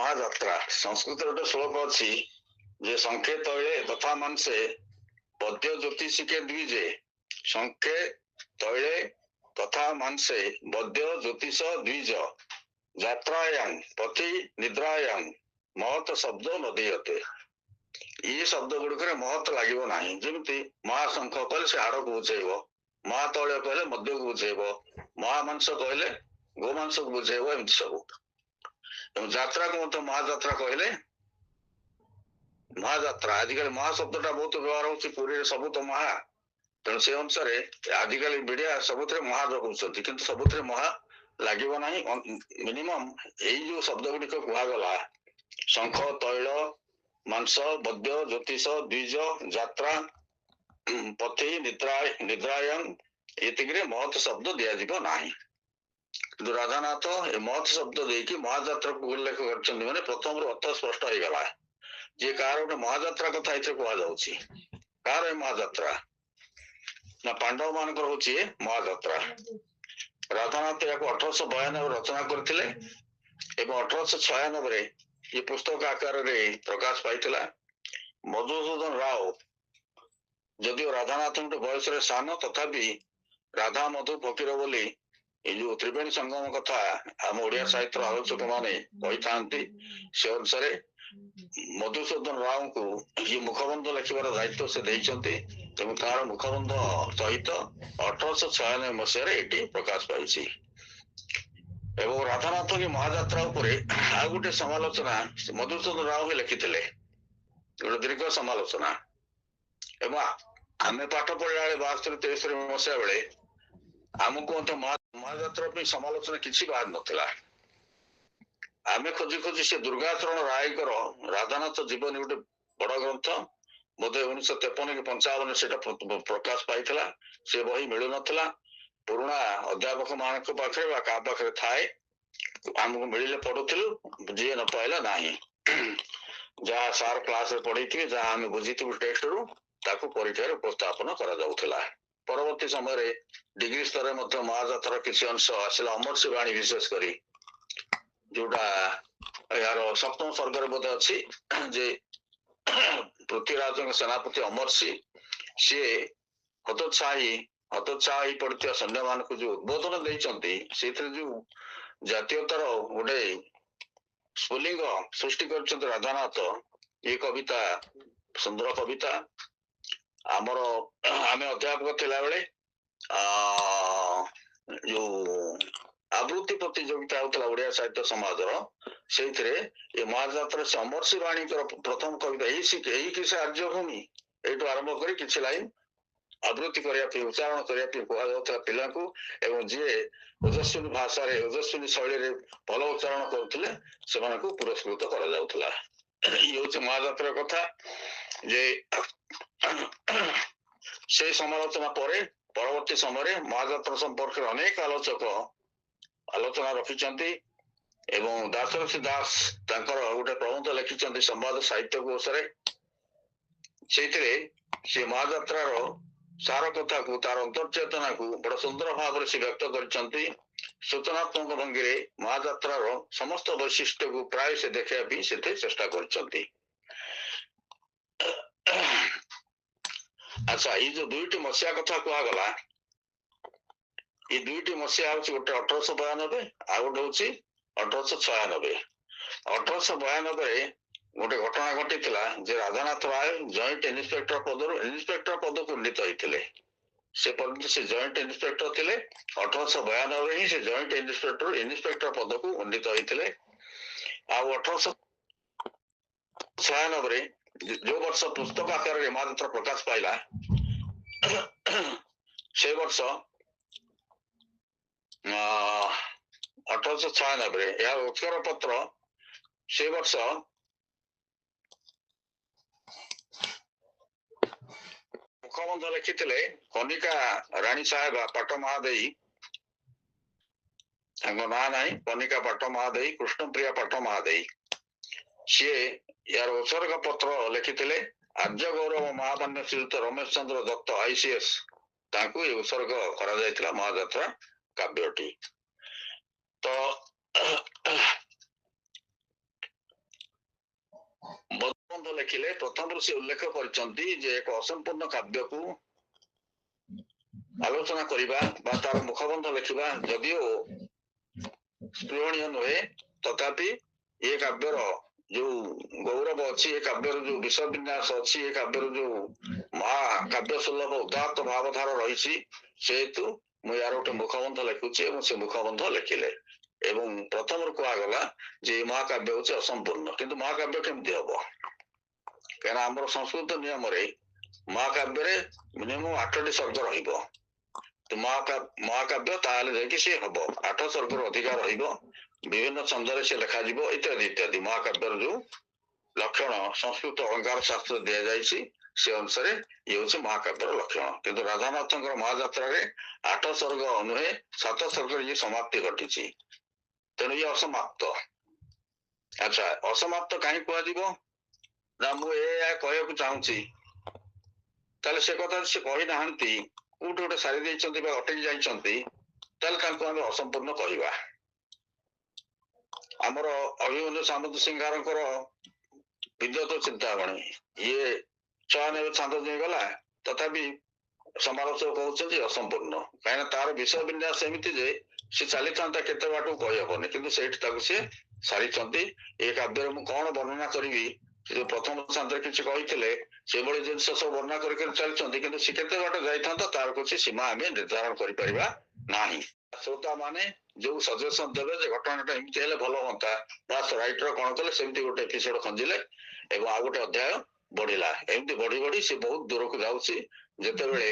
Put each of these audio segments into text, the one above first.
महाजात्रा संस्कृत गोटे श्लोक अच्छी जे संखे तैले तथा मानसे पद्य ज्योतिषिके द्विजे संखे तैले तथा मानसे बद्य ज्योतिष द्विज यात्रायां पति निद्रायां महत शब्द न दीयते। ये शब्द गुड़िक महत लगे ना जमी महाशंख कहले से हाड़ को बुझेब, महातैल कहले मद्य को बुझेब, महामांस कहले गोमांस को बुझेब, एमती सब यात्रा को मतलब महाजात्रा कहले महाजात्रा। आजिकल महाशब्द बहुत व्यवहार होची पुरी सब तो महा तेणु से अनुसार आजिकल मीडिया सबुथ महा जगुंट किंतु सबुथ महा लगे ना। मिनिमम यही जो शब्द गुड़िक कहगला शंख तैल मांस बद्य ज्योतिष द्विज यात्रा पथि निद्रायं ये महत शब्द दिज्व ना। कि राधानाथ ए महत शब्द देकी महाजात्रा को उल्लेख कर प्रथम अर्थ स्पष्ट हो गला जे कार गोटे महाजात्रा कथा कहुच्छी कार महाजात्रा ना पांडव मान हूँ महाजात्रा। राधानाथ या 1892 रचना करते 1896 ये पुस्तक आकार प्रकाश पाई। मधुसूदन राव जदिव राधानाथ बयस सान तथापि राधा मधु फकीर बोली ये जो त्रिवेणी संगम कथा आम ओडिया साहित्य आलोचक माने कही से अनुसार मधुसूदन राव को ये मुखबंध लिखार दायित्व से देते तार मुखबंध सहित 1896 मसीह ये प्रकाश पाई। एवं राधानाथ की महाजात्रा आ गोटे समालोचना मधुसूदन राव ही लिखी गोटे दीर्घ समालोचना। आम पाठ पढ़ा 72-73 मसीहा बेले आमको महाजात्रा समालोचना किसी बाहर नाला। आम खोजी खोजी से दुर्गाचरण राय राधानाथ जीवन गोटे बड़ ग्रंथ बोधे 1953 कि 55 से प्रकाश पाई से बही मिलू ना। पुराणा अध्यापक मान पाखे क्या पाखे थाए आमको मिले पढ़ुलु जी न पाइला ना जहाँ सार क्लास पढ़ी थी जहाँ आम बुझी टेक्स्ट रु ताकू परीक्षा उपस्थापन करा। परवर्ती समय डिग्री स्तर में महाजात्रा किसी अंश आसला अमरसी बाणी विशेषकर जोटा यार सप्तम स्वर्ग बोधे अच्छी जे पृथ्वीराज सेनापति अमरसी सी हतोत्साह पड़ता सैन्य मान को जो उद्बोधन देते जो जातीयतार गोटे स्फुलिंग सृष्टि कर राधानाथ ये कविता सुंदर कविता आमर आम अध्यापक थिला बेले जो आवृत्ति प्रतियोगिता होता ओडिया साहित्य समाज से महाजात्रा से अमरसी वाणी प्रथम कविता यही से आर्यभूमि यू आरंभ कर किसी लाइन आवृत्ति करने उच्चारण करने कहुला पिला जी ओजस्विनी भाषा ओजस्विनी शैली भल उच्चारण करते पुरस्कृत करा। ये महाजात्रा कथा जे से समालोचना पर परवर्ती समय महाजात्रा संपर्क अनेक आलोचक आलोचना रखिंट एवं दासरथी दास गोटे प्रबंध लिखिं संवाद साहित्य कोश से महाजात्रार सार कथा को तार अंतर्चेतना को बड़ सुंदर भाव से व्यक्त कर सूचनात्मक भंगी महाजात्रार समस्त वैशिष्ट्य को प्राय से देखा से चेष्टा कर। अच्छा ये जो दुईटी मसीहा कथा कहगला ये दुईटी मसीहा हूँ गोटे 1892 आ गोटे हूँ 1896। 1892 गोटे घटना घटी जे राधानाथ राय जॉइंट इन्स्पेक्टर पद को उन्नीत होते से पर्यंत से जॉइंट इन्स्पेक्टर थे 1892 ही से जॉइंट इन्स्पेक्टर पद को उन्नीत होते। 1896 जो वर्ष पुस्तक आकार महाजात्रा प्रकाश पाइला से वर्ष 1896 या उत्तर पत्र से वर्ष मुखबंध लिखी कनिका राणी साहेब पाट महादेई ना ना कनिका पाट महादेई कृष्णप्रिया पाट महादेई सी यार उत्सर्ग पत्र लिखी आर्य गौरव महामान्य श्रीयुक्त रमेश चंद्र दत्त ICS उत्सर्ग करा महाजात्रा काव्यटी। तो ଲେଖିଲେ ପ୍ରଥମରୁ ସେ ଉଲ୍ଲେଖ କରିଛନ୍ତି ଯେ ଏକ ଅସମ୍ପୂର୍ଣ୍ଣ କାବ୍ୟକୁ ଆଲୋଚନା କରିବା ବା ତାର ମୁଖବନ୍ଧ ଲେଖିବା ଯଦିଓ ସ୍ପୃହଣୀୟ ନୁହେଁ, ତଥାପି ଏ କାବ୍ୟର ଯୋଉ ଗୌରବ ଅଛି, ଏ କାବ୍ୟର ଯୋଉ ବିଷୟ ବିନ୍ୟାସ ଅଛି, ଏ କାବ୍ୟର ଯୋଉ ମହାକାବ୍ୟ ସୁଲଭ ଉଦାତ୍ତ ଭାବଧାରା ରହିଛି, ସେହେତୁ ମୁଁ ୟାର ଗୋଟେ ମୁଖବନ୍ଧ ଲେଖୁଛି ଏବଂ ସେ ମୁଖବନ୍ଧ ଲେଖିଲେ ଏବଂ ପ୍ରଥମରୁ କୁହାଗଲା ଯେ ଏ ମହାକାବ୍ୟ ହଉଛି ଅସମ୍ପୂର୍ଣ୍ଣ। କିନ୍ତୁ ମହାକାବ୍ୟ କେମିତି ହବ? କାହିଁକିନା ଆମର ସଂସ୍କୃତ ନିୟମରେ ମହାକାବ୍ୟରେ ମିନିମମ୍ 8ଟି ସର୍ଗ ରହିବ। ମହାକାବ୍ୟ ତାହେଲେ ଯାଇକି ସିଏ ହବ 8 ସର୍ଗରୁ ଅଧିକା ରହିବ, ବିଭିନ୍ନ ଛନ୍ଦରେ ସେ ଲେଖାଯିବ ଇତ୍ୟାଦି ଇତ୍ୟାଦି। ମହାକାବ୍ୟର ଯୋଉ ଲକ୍ଷଣ ସଂସ୍କୃତ ଅଳଙ୍କାର ଶାସ୍ତ୍ର ଦିଆଯାଇଛି ସେ ଅନୁସାରେ ଇଏ ହଉଛି ମହାକାବ୍ୟର ଲକ୍ଷଣ। କିନ୍ତୁ ରାଧାନାଥଙ୍କର ମହାଯାତ୍ରାରେ 8 ସର୍ଗ ନୁହେଁ 7 ସର୍ଗରେ ଇଏ ସମାପ୍ତି ଘଟିଛି, ତେଣୁ ଇଏ ଅସମାପ୍ତ। ଆଚ୍ଛା, ଅସମାପ୍ତ କାହିଁ କୁହାଯିବ ନା ମୁଁ ଏହା କହିବାକୁ ଚାହୁଁଛି, ତାହେଲେ ସେ କଥା ସେ କହିନାହାନ୍ତି, କୋଉଠି ଗୋଟେ ସାରି ଦେଇଛନ୍ତି ବା ଅଟକି ଯାଇଛନ୍ତି, ତାହେଲେ ତାଙ୍କୁ ଆମେ ଅସମ୍ପୂର୍ଣ୍ଣ କହିବା। ଆମର ଅଭିମନ୍ୟୁ ସାମନ୍ତ ସିଂହାରଙ୍କର ବିଦ୍ୟୁତ ଚିନ୍ତାମଣି ଇଏ 96 ଛାନ୍ଦ ଦେଇଗଲା, ତଥାପି ସମାଲୋଚକ କହୁଛନ୍ତି ଅସମ୍ପୂର୍ଣ୍ଣ, କାହିଁକିନା ତାର ବିଷୟ ବିନ୍ୟାସ ଏମିତି ଯେ ସେ ଚାଲିଥାନ୍ତା କେତେ ବାଟକୁ କହିହବନି, କିନ୍ତୁ ସେଇଠି ତାକୁ ସେ ସାରିଛନ୍ତି। ଏ କାବ୍ୟରେ ମୁଁ କଣ ବର୍ଣ୍ଣନା କରିବି, ସେ ଯୋଉ ପ୍ରଥମ ଛାନ୍ଦରେ କିଛି କହିଥିଲେ ସେଭଳି ଜିନିଷ ସବୁ ବର୍ଣ୍ଣନା କରିକି ଚାଲିଛନ୍ତି, କିନ୍ତୁ ସେ କେତେ ବାଟ ଯାଇଥାନ୍ତା ତାର କିଛି ସୀମା ଆମେ ନିର୍ଦ୍ଧାରଣ କରିପାରିବା ନାହିଁ। ଶ୍ରୋତା ମାନେ ଯୋଉ ସଜେସନ ଦେବେ ଯେ ଘଟଣାଟା ଏମିତି ହେଲେ ଭଲ ହୁଅନ୍ତା, ବାସ୍ ରାଇଟର କଣ କଲେ ସେମିତି ଗୋଟେ ଏପିସୋଡ ଖଞ୍ଜିଲେ ଏବଂ ଆଉ ଗୋଟେ ଅଧ୍ୟାୟ ବଢିଲା, ଏମିତି ବଢି ବଢି ସେ ବହୁତ ଦୂରକୁ ଯାଉଛି। ଯେତେବେଳେ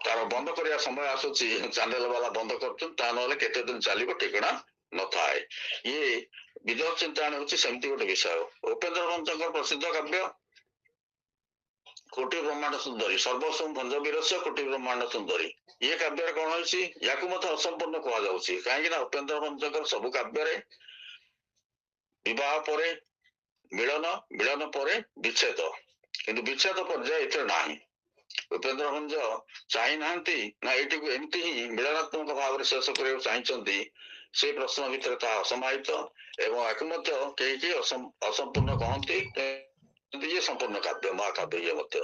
ତାର ବନ୍ଦ କରିବା ସମୟ ଆସୁଛି, ଚ୍ୟାନେଲ ବାଲା ବନ୍ଦ କରୁଛନ୍ତି, ତା ନହେଲେ କେତେ ଦିନ ଚାଲିବ ଠିକଣା ନଥାଏ। ଇଏ ବିଦ୍ୟୁତ ଚିନ୍ତାମଣି ହଉଛି ସେମିତି ଗୋଟେ ବିଷୟ। ଉପେନ୍ଦ୍ର ଭଞ୍ଜଙ୍କର ପ୍ରସିଦ୍ଧ କାବ୍ୟ କୋଟି ବ୍ରହ୍ମାଣ୍ଡ ସୁନ୍ଦରୀ, ସର୍ବସ୍ୱ ଭଞ୍ଜ ବିରସ୍ୟ କୋଟି ବ୍ରହ୍ମାଣ୍ଡ ସୁନ୍ଦରୀ, ଇଏ କାବ୍ୟରେ କଣ ହେଇଛି, ୟାକୁ ମଧ୍ୟ ଅସମ୍ପୂର୍ଣ୍ଣ କୁହାଯାଉଛି। କାହିଁକି ନା ଉପେନ୍ଦ୍ର ଭଞ୍ଜଙ୍କର ସବୁ କାବ୍ୟରେ ବିବାହ ପରେ ମିଳନ, ମିଳନ ପରେ ବିଚ୍ଛେଦ, କିନ୍ତୁ ବିଚ୍ଛେଦ ପର୍ଯ୍ୟାୟ ଏଥିରେ ନାହିଁ। ଉପେନ୍ଦ୍ର ଭଞ୍ଜ ଚାହିଁନାହାନ୍ତି ନା ଏଇଟିକୁ ଏମିତି ହିଁ ମିଳନାତ୍ମକ ଭାବରେ ଶେଷ କରିବାକୁ ଚାହିଁଛନ୍ତି, ସେ ପ୍ରଶ୍ନ ଭିତରେ ତାହା ଅସମାହିତ ଏବଂ ଏହାକୁ ମଧ୍ୟ କେହି କେହି ଅସମ୍ପୂର୍ଣ୍ଣ କହନ୍ତି। ଇଏ ସମ୍ପୂର୍ଣ୍ଣ କାବ୍ୟ, ମହାକାବ୍ୟ ଇଏ ମଧ୍ୟ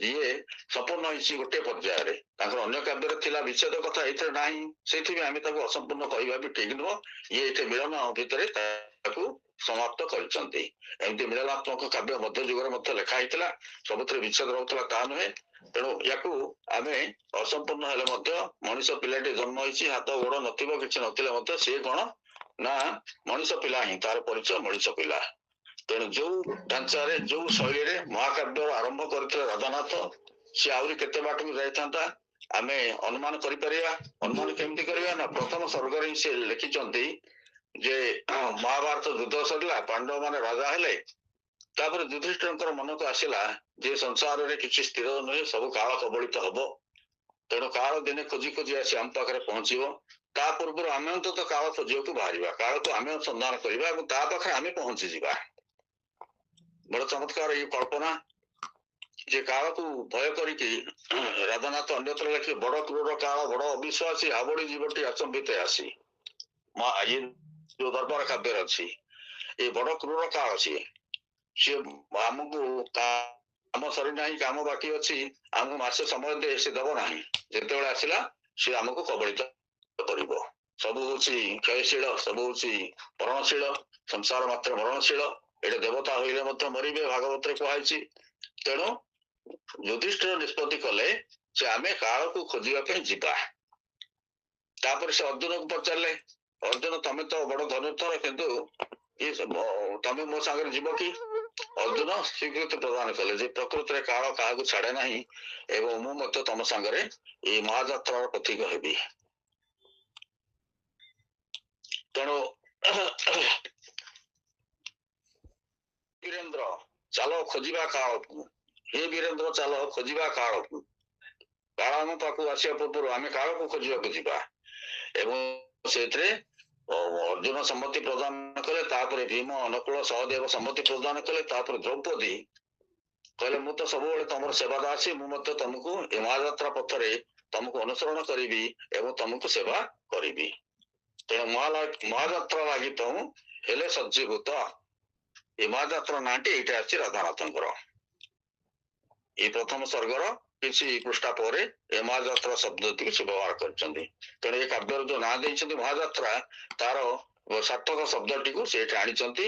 ଇଏ ସମ୍ପୂର୍ଣ୍ଣ ହେଇଛି ଗୋଟେ ପର୍ଯ୍ୟାୟରେ, ତାଙ୍କର ଅନ୍ୟ କାବ୍ୟରେ ଥିଲା ବିଚ୍ଛେଦ କଥା, ଏଇଥିରେ ନାହିଁ, ସେଇଥିପାଇଁ ଆମେ ତାକୁ ଅସମ୍ପୂର୍ଣ୍ଣ କହିବା ବି ଠିକ ନୁହଁ। ଇଏ ଏଠି ମିଳନ ଭିତରେ ତାକୁ ସମାପ୍ତ କରିଛନ୍ତି। ଏମିତି ମିଳନାତ୍ମକ କାବ୍ୟ ମଧ୍ୟ ଯୁଗରେ ମଧ୍ୟ ଲେଖା ହେଇଥିଲା, ସବୁଥିରେ ବିଚ୍ଛେଦ ରହୁଥିଲା ତା ନୁହେଁ। ତେଣୁ ୟାକୁ ଆମେ ଅସମ୍ପୂର୍ଣ୍ଣ ହେଲେ ମଧ୍ୟ ମଣିଷ ପିଲାଟି ଜନ୍ମ ହେଇଛି, ହାତ ଗୋଡ ନଥିବ, କିଛି ନଥିଲେ ମଧ୍ୟ ସିଏ କଣ ନା ମଣିଷ ପିଲା ହିଁ, ତାର ପରିଚୟ ମଣିଷ ପିଲା। ତେଣୁ ଯୋଉ ଢାଞ୍ଚାରେ ଯୋଉ ଶୈଳୀରେ ମହାକାବ୍ୟର ଆରମ୍ଭ କରିଥିଲେ ରାଧାନାଥ, ସେ ଆହୁରି କେତେ ବାଟକୁ ଯାଇଥାନ୍ତା ଆମେ ଅନୁମାନ କରିପାରିବା। ଅନୁମାନ କେମିତି କରିବା ନା ପ୍ରଥମ ସର୍ଗରେ ହିଁ ସେ ଲେଖିଛନ୍ତି ଯେ ମହାଭାରତ ଯୁଦ୍ଧ ସରିଲା, ପାଣ୍ଡବ ମାନେ ରାଜା ହେଲେ, ତାପରେ ଯୁଧିଷ୍ଠିରଙ୍କର ମନକୁ ଆସିଲା ଯେ ସଂସାରରେ କିଛି ସ୍ଥିର ନୁହେଁ, ସବୁ କାଳ କବଳିତ ହବ, ତେଣୁ କାଳ ଦିନେ ଖୋଜି ଖୋଜି ଆସି ଆମ ପାଖରେ ପହଞ୍ଚିବ। ତା ପୂର୍ବରୁ ଆମେ ଅନ୍ତତଃ କାଳ ଖୋଜିବାକୁ ବାହାରିବା, କାଳକୁ ଆମେ ସନ୍ଧାନ କରିବା ଏବଂ ତା ପାଖରେ ଆମେ ପହଞ୍ଚିଯିବା। ବଡ ଚମତ୍କାର ଏଇ କଳ୍ପନା ଯେ କାଳକୁ ଭୟ କରିକି ରାଧାନାଥ ଅନ୍ୟତ୍ର ଲେଖି, ବଡ କ୍ରୂର କାଳ ବଡ ଅବିଶ୍ୱାସୀ, ହାବଡି ଜୀବଟି ଆଚମ୍ବିତ ଆସି, ଇଏ ଯୋଉ ଦରବାର କାବ୍ୟରେ ଅଛି, ଏ ବଡ କ୍ରୂର କାଳ ସିଏ ଆମକୁ କାମ ସରିନାହିଁ, କାମ ବାକି ଅଛି, ଆମକୁ ମାସେ ସମୟ ଦିଏ, ସେ ଦବ ନାହିଁ, ଯେତେବେଳେ ଆସିଲା ସେ ଆମକୁ କବଳିତ କରିବ। ସବୁ ହଉଛି କ୍ଷୟଶୀଳ, ସବୁ ହଉଛି ମରଣଶୀଳ, ସଂସାର ମାତ୍ର ମରଣଶୀଳ, ଏଠି ଦେବତା ହୋଇଲେ ମଧ୍ୟ ମରିବେ, ଭାଗବତରେ କୁହାଯାଇଛି। ତେଣୁ ଯୁଧିଷ୍ଠିର ନିଷ୍ପତ୍ତି କଲେ ଯେ ଆମେ କାଳକୁ ଖୋଜିବା ପାଇଁ ଯିବା। ତାପରେ ସେ ଅର୍ଜୁନକୁ ପଚାରିଲେ, ଅର୍ଜୁନ ତମେ ତ ବଡ ଧନୁର୍ଦ୍ଧର, କିନ୍ତୁ ତମେ ମୋ ସାଙ୍ଗରେ ଯିବ କି? ଅର୍ଜୁନ ସ୍ୱୀକୃତି ପ୍ରଦାନ କଲେ ଯେ ପ୍ରକୃତରେ କାଳ କାହାକୁ ଛାଡେ ନାହିଁ ଏବଂ ମୁଁ ମଧ୍ୟ ତମ ସାଙ୍ଗରେ ଏଇ ମହାଯାତ୍ରାର ପଥିକ ହେବି। ତେଣୁ ବୀରେନ୍ଦ୍ର ଚାଲ ଖୋଜିବା କାଳକୁ, ହେ ବୀରେନ୍ଦ୍ର ଚାଲ ଖୋଜିବା କାଳକୁ, କାଳ ଆମ ପାଖକୁ ଆସିବା ପୂର୍ବରୁ ଆମେ କାଳକୁ ଖୋଜିବାକୁ ଯିବା। ଏବଂ ସେଥିରେ ଅର୍ଜୁନ ସମ୍ମତି ପ୍ରଦାନ କଲେ, ତାପରେ ଭୀମ, ନକୁଳ, ସହଦେବ ସମ୍ମତି ପ୍ରଦାନ କଲେ, ତାପରେ ଦ୍ରୌପଦୀ କହିଲେ ମୁଁ ତ ସବୁବେଳେ ତମର ସେବା ଦାସୀ, ମୁଁ ମଧ୍ୟ ତମକୁ ଏ ମହାଯାତ୍ରା ପଥରେ ତମକୁ ଅନୁସରଣ କରିବି ଏବଂ ତମକୁ ସେବା କରିବି। ତେଣୁ ମହାଯାତ୍ରା ଲାଗି ତୁ ହେଲେ ସଜ୍ଜୀଭୂତ। ଏ ମହାଯାତ୍ରା ନାଁଟି ଏଇଟା ଅଛି ରାଧାନାଥଙ୍କର। ଏ ପ୍ରଥମ ସ୍ୱର୍ଗର କିଛି ପୃଷ୍ଠା ପରେ ଏ ମହାଯାତ୍ରା ଶବ୍ଦଟିକୁ ସେ ବ୍ୟବହାର କରିଛନ୍ତି। ତେଣୁ ଏ କାବ୍ୟର ଯୋଉ ନାଁ ଦେଇଛନ୍ତି ମହାଯାତ୍ରା, ତାର ସାର୍ଥକ ଶବ୍ଦଟିକୁ ସେ ଏଠି ଆଣିଛନ୍ତି